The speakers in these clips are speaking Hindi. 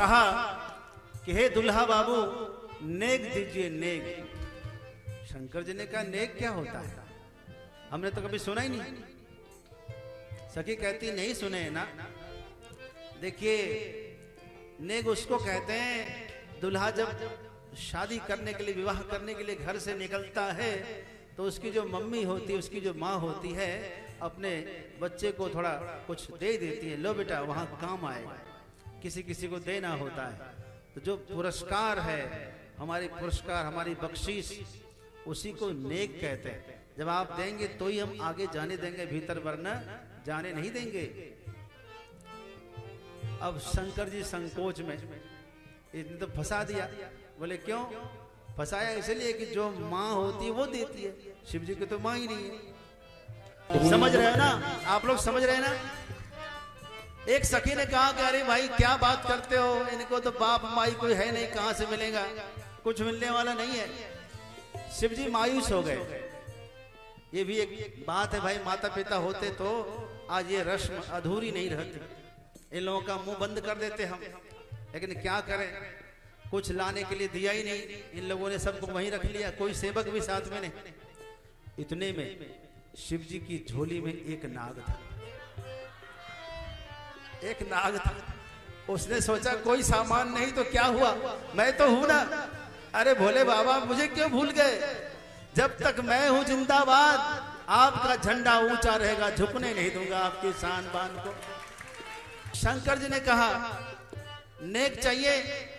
कहा कि हे दुल्हा बाबू नेक दीजिए नेक। शंकर जी ने कहा नेक क्या होता है, हमने तो कभी सुना ही नहीं। सखी कहती नहीं सुने ना। देखिए नेक उसको कहते हैं दुल्हा जब शादी करने के लिए विवाह करने के लिए घर से निकलता है तो उसकी जो मम्मी होती है उसकी जो माँ होती है अपने बच्चे को थोड़ा कुछ दे देती है, लो बेटा वहां काम आएगा, किसी किसी को देना होता है। तो जो पुरस्कार है हमारी पुरस्कार हमारी बख्शीश उसी को नेक कहते हैं। जब आप देंगे तो ही हम आगे जाने देंगे, भीतर वरना जाने नहीं देंगे। अब शंकर जी संकोच में इसने तो फंसा दिया। बोले क्यों फंसाया? इसलिए कि जो माँ होती है वो देती है, शिव जी की तो माँ ही नहीं है। समझ रहे हो ना आप लोग, समझ रहे हैं ना। एक सखी ने कहा कि अरे भाई क्या बात करते हो, इनको तो बाप माई कोई है नहीं, कहां से मिलेगा, कुछ मिलने वाला नहीं है। शिव जी मायूस हो गए। ये भी एक बात है भाई, माता पिता होते तो आज ये रस्म अधूरी नहीं रहती। इन लोगों का मुंह बंद कर देते हम, लेकिन क्या करें, कुछ लाने के लिए दिया ही नहीं, इन लोगों ने सबको वहीं रख लिया, कोई सेवक भी साथ में नहीं। इतने में शिव जी की झोली में एक नाग था, एक नाग था। उसने सोचा कोई सामान नहीं तो क्या हुआ, मैं तो हूं ना। अरे भोले बाबा मुझे क्यों भूल गए, जब तक मैं हूं जिंदाबाद आपका झंडा ऊंचा रहेगा, झुकने नहीं दूंगा आपकी शान बान को। शंकर जी ने कहा नेक चाहिए।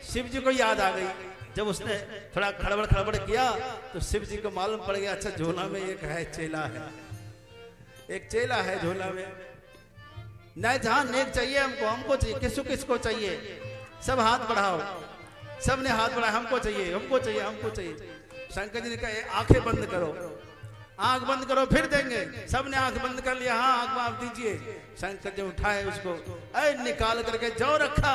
शिव जी को याद आ गई। जब उसने थोड़ा खड़बड़ किया तो शिव जी को मालूम पड़ गया, अच्छा झोला में एक है चेला है, एक चेला है झोला में। नहीं जहां नेक चाहिए हमको, हमको चाहिए, किसको किसको चाहिए, सब हाथ बढ़ाओ। सब ने हाथ बढ़ाया, हमको चाहिए हमको चाहिए हमको चाहिए। शंकर जी ने कहा आंखें बंद करो, आंख बंद करो फिर देंगे। सब ने आंख बंद कर लिया, हाँ आंख माफ दीजिए। शंकर जी उठाए उसको, निकाल करके जो रखा,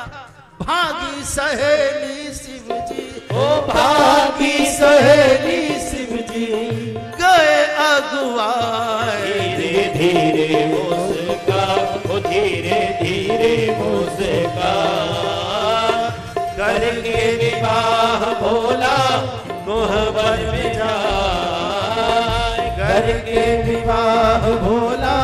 भागी सहेली शिव जी, ओ भागी सहेली शिव जी, गए अगुआए। धीरे धीरे मुस्का, ओ धीरे धीरे मुस्का, करके विवाह भोला मोहब्बत में जाए, करके विवाह भोला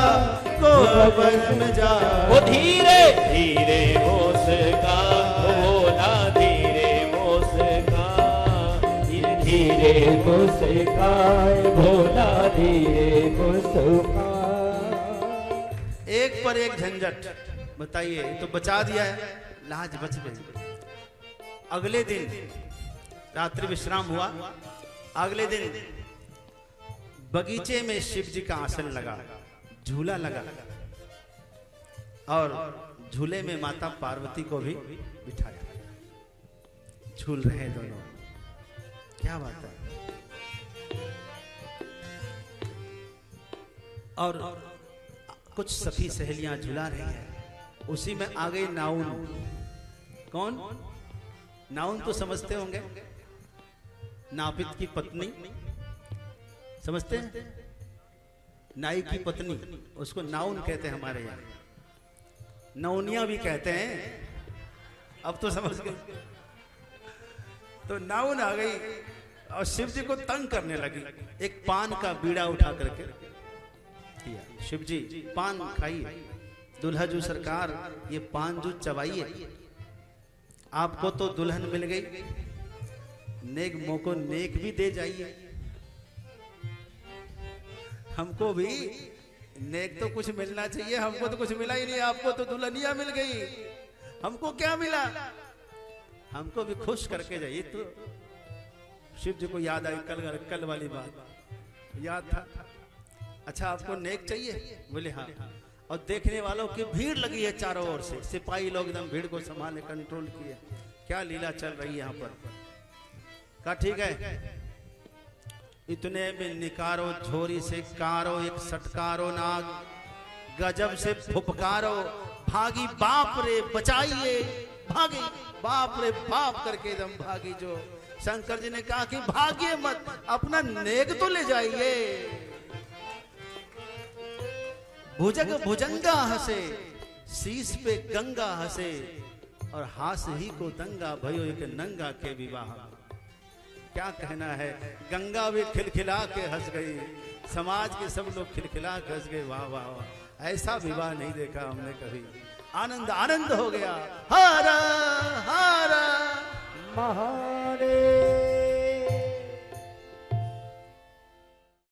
मोहब्बत में जाए। ओ धीरे धीरे मुस्का, भोला धीरे मुस्का, धीरे मुस्का, भोला धीरे मुस्का। एक पर एक झंझट, बताइए तो बचा दिया है, लाज बच गई। अगले दिन रात्रि विश्राम हुआ। अगले दिन बगीचे में शिव जी का आसन लगा, झूला लगा और झूले में माता पार्वती को भी बिठाया। झूल रहे दोनों, क्या बात है। और कुछ सखी सहेलियां झूला रही हैं। उसी में आ गई नाउन। कौन? नाउन तो समझते होंगे, नापित की पत्नी, समझते हैं? नाई की पत्नी, उसको नाउन कहते हैं हमारे यहाँ, नौनिया भी कहते हैं, अब तो समझ गए। तो नाउन आ गई और शिव जी को तंग करने लगी। एक पान का बीड़ा उठा करके किया, शिव जी पान खाइए, दुल्हा जू सरकार ये पान जू चबाइए, आपको तो दुल्हन मिल गई, नेक मोह को नेक भी दे जाइए। हमको भी नेक तो कुछ मिलना चाहिए, हमको तो कुछ मिला ही नहीं, आपको तो दुल्हनिया मिल गई, हमको क्या मिला, हमको भी खुश करके जाइए। तो शिव जी को याद आई कल वाली बात याद था। अच्छा आपको नेक चाहिए? बोले हाँ। और देखने वालों की भीड़ लगी है चारों ओर से, सिपाही लोग एकदम भीड़ को संभाले, कंट्रोल किए, क्या लीला चल रही है यहाँ पर। कहा ठीक है। इतने में निकारो झोरी से कारो, एक सटकारो नाग, गजब से फुफकारो, भागी बाप रे बचाइए, भागी बाप रे बाप करके एकदम भागी। जो शंकर जी ने कहा कि भागिए मत, अपना नेक तो ले जाइए। भुजंगा हंसे, शीश पे गंगा हंसे, और हास ही को दंगा भयो एक नंगा के विवाह। क्या कहना है, गंगा भी खिलखिला के हंस गई, समाज के सब लोग खिलखिला के हंस गए, वाह वाह वाह, ऐसा विवाह नहीं देखा हमने कभी। आनंद आनंद हो गया, हारा हारा महा